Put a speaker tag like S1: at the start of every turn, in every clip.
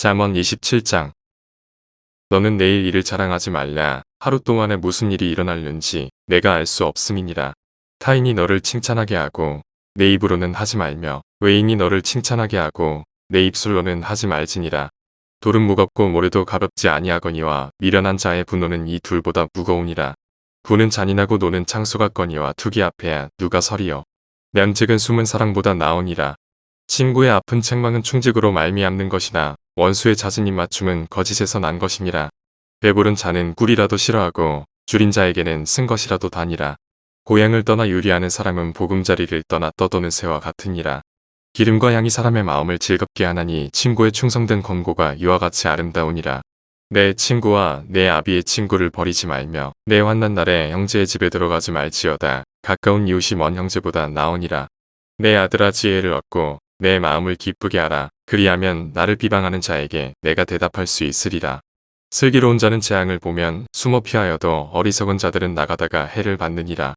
S1: 잠언 27장. 너는 내일 일을 자랑하지 말라. 하루 동안에 무슨 일이 일어날는지 내가 알 수 없음이니라. 타인이 너를 칭찬하게 하고 내 입으로는 하지 말며 외인이 너를 칭찬하게 하고 내 입술로는 하지 말지니라. 돌은 무겁고 모래도 가볍지 아니하거니와 미련한 자의 분노는 이 둘보다 무거우니라. 부는 잔인하고 노는 창수 같거니와 투기 앞에야 누가 서리요. 면책은 숨은 사랑보다 나으니라. 친구의 아픈 책망은 충직으로 말미암는 것이나 원수의 잦은 입맞춤은 거짓에서 난 것이니라. 배부른 자는 꿀이라도 싫어하고 줄인 자에게는 쓴 것이라도 다니라. 고향을 떠나 유리하는 사람은 보금자리를 떠나 떠도는 새와 같으니라. 기름과 향이 사람의 마음을 즐겁게 하나니 친구의 충성된 권고가 이와 같이 아름다우니라. 내 친구와 내 아비의 친구를 버리지 말며 내 환난 날에 형제의 집에 들어가지 말지어다. 가까운 이웃이 먼 형제보다 나으니라. 내 아들아 지혜를 얻고 내 마음을 기쁘게 하라. 그리하면 나를 비방하는 자에게 내가 대답할 수 있으리라. 슬기로운 자는 재앙을 보면 숨어 피하여도 어리석은 자들은 나가다가 해를 받느니라.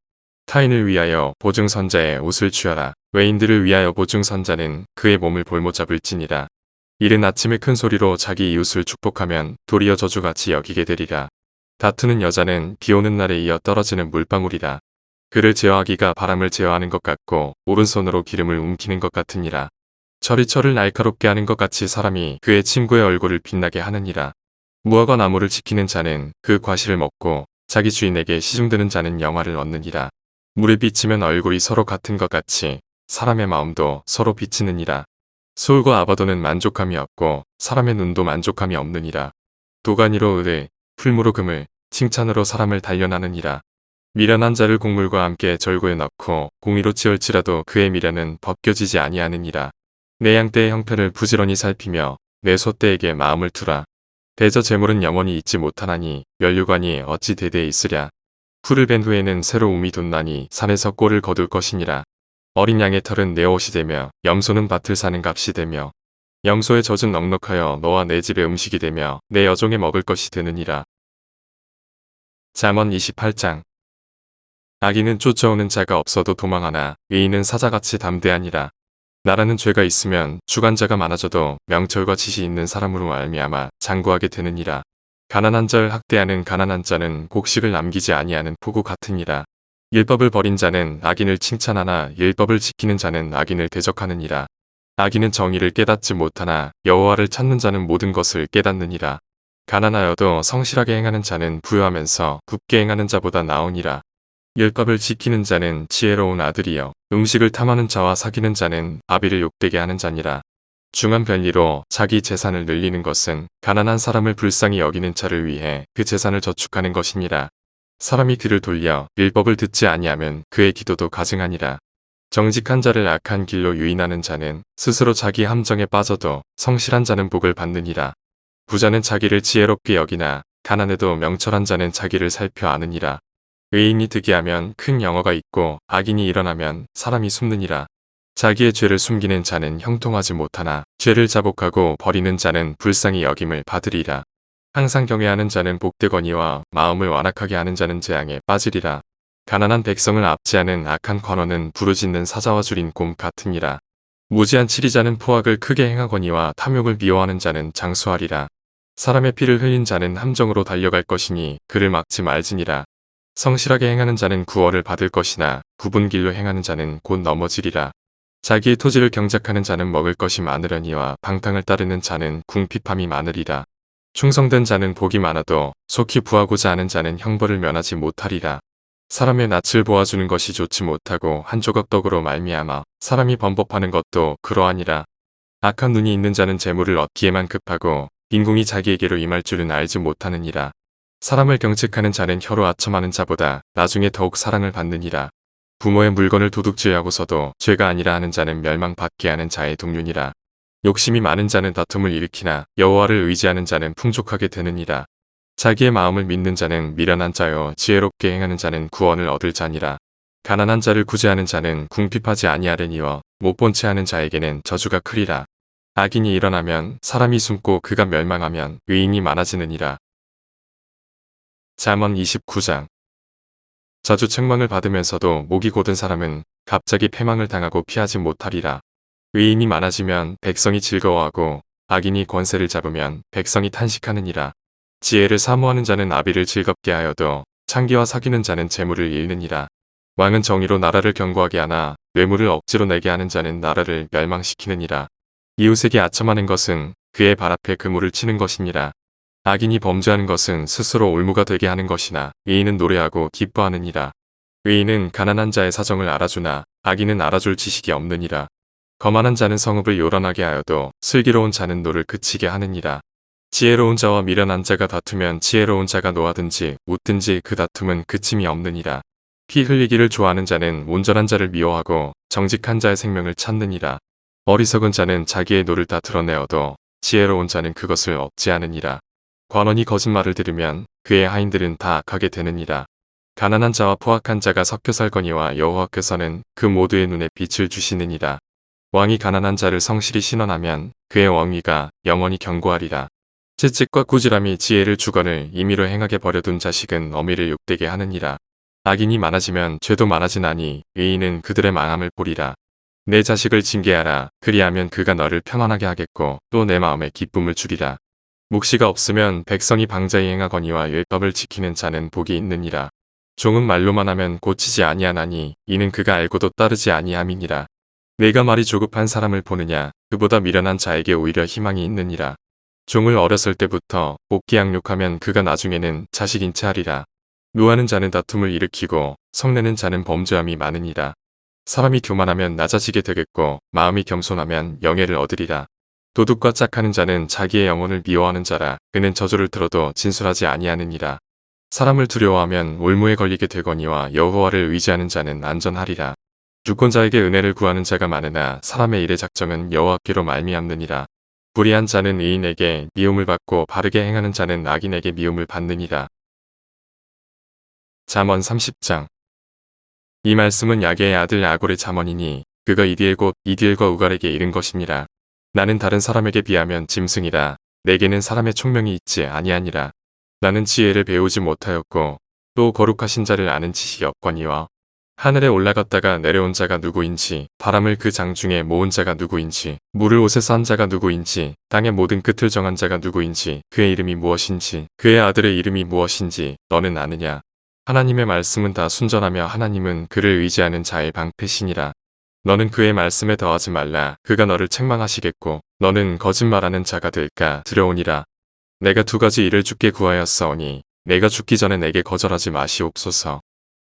S1: 타인을 위하여 보증선자의 옷을 취하라. 외인들을 위하여 보증선자는 그의 몸을 볼모잡을지니라. 이른 아침에 큰 소리로 자기 이웃을 축복하면 도리어 저주같이 여기게 되리라. 다투는 여자는 비오는 날에 이어 떨어지는 물방울이라. 그를 제어하기가 바람을 제어하는 것 같고 오른손으로 기름을 움키는 것 같으니라. 철이 철을 날카롭게 하는 것 같이 사람이 그의 친구의 얼굴을 빛나게 하느니라. 무화과 나무를 지키는 자는 그 과실을 먹고 자기 주인에게 시중드는 자는 영화를 얻느니라. 물에 비치면 얼굴이 서로 같은 것 같이 사람의 마음도 서로 비치느니라. 소울과 아바도는 만족함이 없고 사람의 눈도 만족함이 없느니라. 도가니로 을을 풀무로 금을 칭찬으로 사람을 단련하느니라. 미련한 자를 곡물과 함께 절구에 넣고 공의로 치울지라도 그의 미련은 벗겨지지 아니하느니라. 내 양떼의 형편을 부지런히 살피며 내 소떼에게 마음을 두라. 대저 재물은 영원히 잊지 못하나니 면류관이 어찌 대대에 있으랴. 풀을 벤 후에는 새로 움이 돋나니 산에서 꼴을 거둘 것이니라. 어린 양의 털은 내 옷이 되며 염소는 밭을 사는 값이 되며 염소의 젖은 넉넉하여 너와 내 집의 음식이 되며 내 여종의 먹을 것이 되느니라. 잠언 28장. 악인은 쫓아오는 자가 없어도 도망하나 의인은 사자같이 담대하니라. 나라는 죄가 있으면 주관자가 많아져도 명철과 지시 있는 사람으로 말미암아 장구하게 되느니라. 가난한 자를 학대하는 가난한 자는 곡식을 남기지 아니하는 포구 같으니라. 율법을 버린 자는 악인을 칭찬하나 율법을 지키는 자는 악인을 대적하느니라. 악인은 정의를 깨닫지 못하나 여호와를 찾는 자는 모든 것을 깨닫느니라. 가난하여도 성실하게 행하는 자는 부유하면서 굽게 행하는 자보다 나으니라. 율법을 지키는 자는 지혜로운 아들이요 음식을 탐하는 자와 사귀는 자는 아비를 욕되게 하는 자니라. 중한 변리로 자기 재산을 늘리는 것은 가난한 사람을 불쌍히 여기는 자를 위해 그 재산을 저축하는 것이니라. 사람이 귀를 돌려 율법을 듣지 아니하면 그의 기도도 가증하니라. 정직한 자를 악한 길로 유인하는 자는 스스로 자기 함정에 빠져도 성실한 자는 복을 받느니라. 부자는 자기를 지혜롭게 여기나 가난해도 명철한 자는 자기를 살펴 아느니라. 의인이 득이하면 큰 영어가 있고 악인이 일어나면 사람이 숨느니라. 자기의 죄를 숨기는 자는 형통하지 못하나 죄를 자복하고 버리는 자는 불쌍히 여김을 받으리라. 항상 경외하는 자는 복되거니와 마음을 완악하게 하는 자는 재앙에 빠지리라. 가난한 백성을 압제하는 악한 관원은 부르짖는 사자와 줄인 곰 같으니라. 무지한 치리자는 포악을 크게 행하거니와 탐욕을 미워하는 자는 장수하리라. 사람의 피를 흘린 자는 함정으로 달려갈 것이니 그를 막지 말지니라. 성실하게 행하는 자는 구원을 받을 것이나 굽은 길로 행하는 자는 곧 넘어지리라. 자기의 토지를 경작하는 자는 먹을 것이 많으려니와 방탕을 따르는 자는 궁핍함이 많으리라. 충성된 자는 복이 많아도 속히 부하고자 하는 자는 형벌을 면하지 못하리라. 사람의 낯을 보아주는 것이 좋지 못하고 한 조각 떡으로 말미암아 사람이 범법하는 것도 그러하니라. 악한 눈이 있는 자는 재물을 얻기에만 급하고 빈궁이 자기에게로 임할 줄은 알지 못하느니라. 사람을 경책하는 자는 혀로 아첨하는 자보다 나중에 더욱 사랑을 받느니라. 부모의 물건을 도둑질하고서도 죄가 아니라 하는 자는 멸망받게 하는 자의 동륜이라. 욕심이 많은 자는 다툼을 일으키나 여호와를 의지하는 자는 풍족하게 되느니라. 자기의 마음을 믿는 자는 미련한 자요 지혜롭게 행하는 자는 구원을 얻을 자니라. 가난한 자를 구제하는 자는 궁핍하지 아니하려니와 못본 채 하는 자에게는 저주가 크리라. 악인이 일어나면 사람이 숨고 그가 멸망하면 의인이 많아지느니라. 잠언 29장. 자주 책망을 받으면서도 목이 곧은 사람은 갑자기 패망을 당하고 피하지 못하리라. 의인이 많아지면 백성이 즐거워하고 악인이 권세를 잡으면 백성이 탄식하느니라. 지혜를 사모하는 자는 아비를 즐겁게 하여도 창기와 사귀는 자는 재물을 잃느니라. 왕은 정의로 나라를 견고하게 하나 뇌물을 억지로 내게 하는 자는 나라를 멸망시키느니라. 이웃에게 아첨하는 것은 그의 발 앞에 그물을 치는 것이니라. 악인이 범죄하는 것은 스스로 올무가 되게 하는 것이나 의인은 노래하고 기뻐하느니라. 의인은 가난한 자의 사정을 알아주나 악인은 알아줄 지식이 없느니라. 거만한 자는 성읍을 요란하게 하여도 슬기로운 자는 노를 그치게 하느니라. 지혜로운 자와 미련한 자가 다투면 지혜로운 자가 노하든지 웃든지 그 다툼은 그침이 없느니라. 피 흘리기를 좋아하는 자는 온전한 자를 미워하고 정직한 자의 생명을 찾느니라. 어리석은 자는 자기의 노를 다 드러내어도 지혜로운 자는 그것을 얻지 않으니라. 관원이 거짓말을 들으면 그의 하인들은 다 악하게 되느니라. 가난한 자와 포악한 자가 섞여 살거니와 여호와께서는 그 모두의 눈에 빛을 주시느니라. 왕이 가난한 자를 성실히 신원하면 그의 왕위가 영원히 견고하리라. 채찍과 꾸지람이 지혜를 주거늘 임의로 행하게 버려둔 자식은 어미를 욕되게 하느니라. 악인이 많아지면 죄도 많아지나니 의인은 그들의 망함을 보리라. 내 자식을 징계하라. 그리하면 그가 너를 평안하게 하겠고 또 내 마음에 기쁨을 주리라. 묵시가 없으면 백성이 방자히 행하거니와 율법을 지키는 자는 복이 있느니라. 종은 말로만 하면 고치지 아니하나니 이는 그가 알고도 따르지 아니함이니라. 내가 말이 조급한 사람을 보느냐 그보다 미련한 자에게 오히려 희망이 있느니라. 종을 어렸을 때부터 복기 양육하면 그가 나중에는 자식인 채 하리라. 노하는 자는 다툼을 일으키고 성내는 자는 범죄함이 많으니라. 사람이 교만하면 낮아지게 되겠고 마음이 겸손하면 영예를 얻으리라. 도둑과 짝하는 자는 자기의 영혼을 미워하는 자라. 그는 저주를 들어도 진술하지 아니하느니라. 사람을 두려워하면 올무에 걸리게 되거니와 여호와를 의지하는 자는 안전하리라. 주권자에게 은혜를 구하는 자가 많으나 사람의 일의 작정은 여호와께로 말미암느니라. 불의한 자는 의인에게 미움을 받고 바르게 행하는 자는 악인에게 미움을 받느니라. 잠언 30장. 이 말씀은 야게의 아들 아골의 잠언이니 그가 이디엘 곧 이디엘과 우갈에게 이른 것이니라. 나는 다른 사람에게 비하면 짐승이라. 내게는 사람의 총명이 있지 아니하니라. 나는 지혜를 배우지 못하였고 또 거룩하신 자를 아는 지식이 없거니와 하늘에 올라갔다가 내려온 자가 누구인지 바람을 그 장중에 모은 자가 누구인지 물을 옷에 싼 자가 누구인지 땅의 모든 끝을 정한 자가 누구인지 그의 이름이 무엇인지 그의 아들의 이름이 무엇인지 너는 아느냐. 하나님의 말씀은 다 순전하며 하나님은 그를 의지하는 자의 방패시니라. 너는 그의 말씀에 더하지 말라. 그가 너를 책망하시겠고 너는 거짓말하는 자가 될까 두려우니라. 내가 두 가지 일을 주께 구하였사오니 내가 죽기 전에 내게 거절하지 마시옵소서.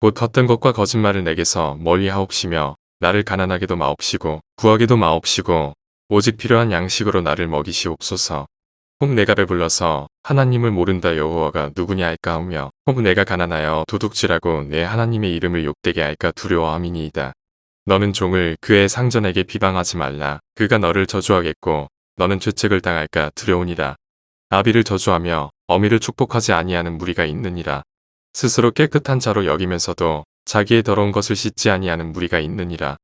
S1: 곧 헛된 것과 거짓말을 내게서 멀리하옵시며 나를 가난하게도 마옵시고 구하게도 마옵시고 오직 필요한 양식으로 나를 먹이시옵소서. 혹 내가 배불러서 하나님을 모른다 여호와가 누구냐 할까 하며 혹 내가 가난하여 도둑질하고 내 하나님의 이름을 욕되게 할까 두려워함이니이다. 너는 종을 그의 상전에게 비방하지 말라. 그가 너를 저주하겠고 너는 죄책을 당할까 두려우니라. 아비를 저주하며 어미를 축복하지 아니하는 무리가 있느니라. 스스로 깨끗한 자로 여기면서도 자기의 더러운 것을 씻지 아니하는 무리가 있느니라.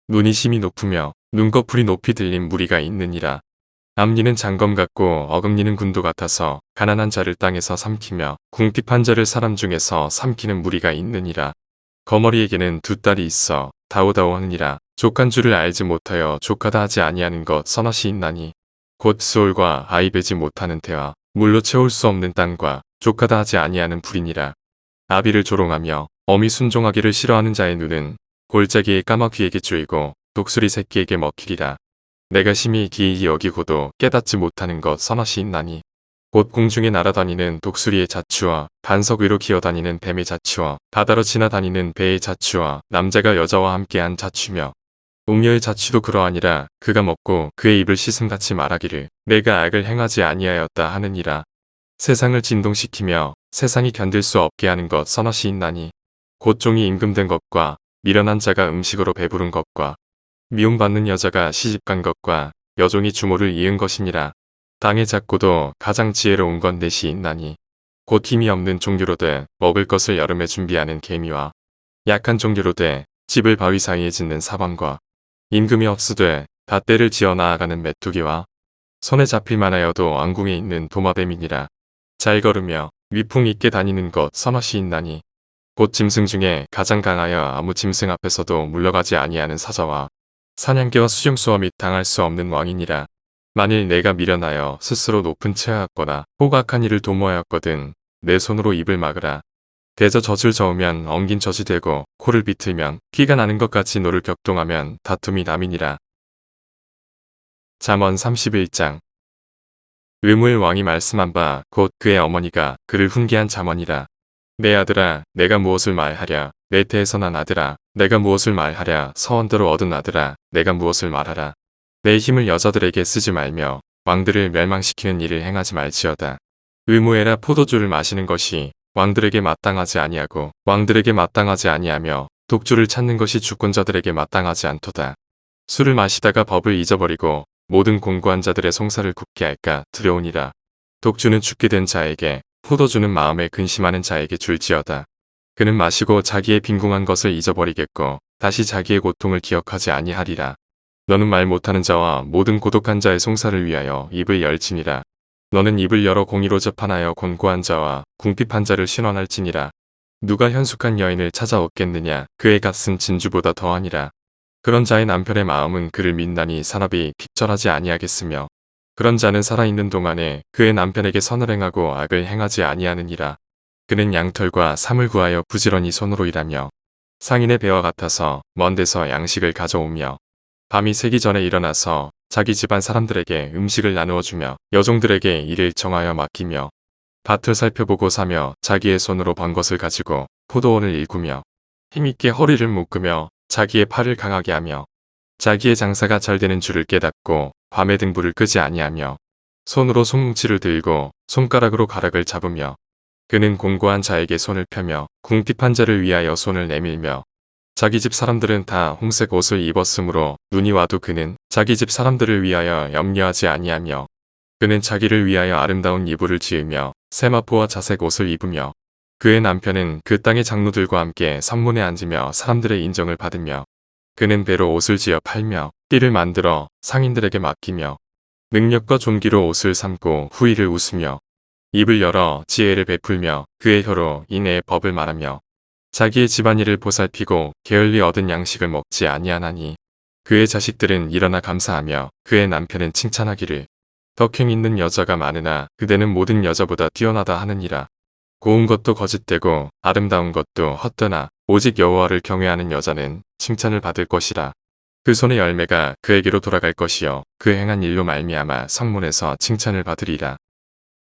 S1: 눈이 심히 높으며 눈꺼풀이 높이 들린 무리가 있느니라. 앞니는 장검 같고 어금니는 군도 같아서 가난한 자를 땅에서 삼키며 궁핍한 자를 사람 중에서 삼키는 무리가 있느니라. 거머리에게는 두 딸이 있어 다오다오하느니라. 족한 줄을 알지 못하여 족하다 하지 아니하는 것 서너시 있나니 곧 수올과 아이 베지 못하는 태와 물로 채울 수 없는 땅과 족하다 하지 아니하는 불이니라. 아비를 조롱하며 어미 순종하기를 싫어하는 자의 눈은 골짜기의 까마귀에게 쪼이고 독수리 새끼에게 먹히리라. 내가 심히 기이히 여기고도 깨닫지 못하는 것 서너시 있나니 곧 공중에 날아다니는 독수리의 자취와 반석 위로 기어다니는 뱀의 자취와 바다로 지나다니는 배의 자취와 남자가 여자와 함께한 자취며 웅녀의 자취도 그러하니라. 그가 먹고 그의 입을 씻음같이 말하기를 내가 악을 행하지 아니하였다 하느니라. 세상을 진동시키며 세상이 견딜 수 없게 하는 것 서너시 있나니 곧 종이 임금된 것과 미련한 자가 음식으로 배부른 것과 미움받는 여자가 시집간 것과 여종이 주모를 이은 것이니라. 땅의 작고도 가장 지혜로운 건 넷이 있나니 곧 힘이 없는 종류로되 먹을 것을 여름에 준비하는 개미와 약한 종류로되 집을 바위 사이에 짓는 사방과 임금이 없으되 닷대를 지어 나아가는 메뚜기와 손에 잡힐 만하여도 왕궁에 있는 도마뱀이니라. 잘 걸으며 위풍 있게 다니는 것 서너시 있나니 곧 짐승 중에 가장 강하여 아무 짐승 앞에서도 물러가지 아니하는 사자와 사냥개와 수중수어 및 당할 수 없는 왕이니라. 만일 내가 미련하여 스스로 높은 채하였거나 혹 악한 일을 도모하였거든 내 손으로 입을 막으라. 대저 젖을 저으면 엉긴 젖이 되고 코를 비틀면 피가 나는 것 같이 노를 격동하면 다툼이 남이니라. 잠언 31장. 의무의 왕이 말씀한 바 곧 그의 어머니가 그를 훈계한 잠언이라. 내 아들아 내가 무엇을 말하랴 내 태에서 난 아들아 내가 무엇을 말하랴 서원대로 얻은 아들아 내가 무엇을 말하라. 내 힘을 여자들에게 쓰지 말며 왕들을 멸망시키는 일을 행하지 말지어다. 의무에라 포도주를 마시는 것이 왕들에게 마땅하지 아니하고 왕들에게 마땅하지 아니하며 독주를 찾는 것이 주권자들에게 마땅하지 않도다. 술을 마시다가 법을 잊어버리고 모든 공고한 자들의 송사를 굽게 할까 두려우니라. 독주는 죽게 된 자에게 포도주는 마음에 근심하는 자에게 줄지어다. 그는 마시고 자기의 빈궁한 것을 잊어버리겠고 다시 자기의 고통을 기억하지 아니하리라. 너는 말 못하는 자와 모든 고독한 자의 송사를 위하여 입을 열지니라. 너는 입을 열어 공의로 재판하여 곤고한 자와 궁핍한 자를 신원할지니라. 누가 현숙한 여인을 찾아오겠느냐 그의 값은 진주보다 더하니라. 그런 자의 남편의 마음은 그를 믿나니 산업이 픽절하지 아니하겠으며 그런 자는 살아있는 동안에 그의 남편에게 선을 행하고 악을 행하지 아니하느니라. 그는 양털과 삼을 구하여 부지런히 손으로 일하며 상인의 배와 같아서 먼 데서 양식을 가져오며 밤이 새기 전에 일어나서 자기 집안 사람들에게 음식을 나누어 주며 여종들에게 일을 정하여 맡기며 밭을 살펴보고 사며 자기의 손으로 번 것을 가지고 포도원을 일구며 힘있게 허리를 묶으며 자기의 팔을 강하게 하며 자기의 장사가 잘 되는 줄을 깨닫고 밤에 등불을 끄지 아니하며 손으로 손뭉치를 들고 손가락으로 가락을 잡으며 그는 공고한 자에게 손을 펴며 궁핍한 자를 위하여 손을 내밀며 자기 집 사람들은 다 홍색 옷을 입었으므로 눈이 와도 그는 자기 집 사람들을 위하여 염려하지 아니하며 그는 자기를 위하여 아름다운 이불을 지으며 세마포와 자색 옷을 입으며 그의 남편은 그 땅의 장로들과 함께 성문에 앉으며 사람들의 인정을 받으며 그는 배로 옷을 지어 팔며 띠를 만들어 상인들에게 맡기며 능력과 존귀로 옷을 삼고 후일을 웃으며 입을 열어 지혜를 베풀며 그의 혀로 인애의 법을 말하며 자기의 집안일을 보살피고 게을리 얻은 양식을 먹지 아니하나니 그의 자식들은 일어나 감사하며 그의 남편은 칭찬하기를 덕행 있는 여자가 많으나 그대는 모든 여자보다 뛰어나다 하느니라. 고운 것도 거짓되고 아름다운 것도 헛되나 오직 여호와를 경외하는 여자는 칭찬을 받을 것이라. 그 손의 열매가 그에게로 돌아갈 것이요 그 행한 일로 말미암아 성문에서 칭찬을 받으리라.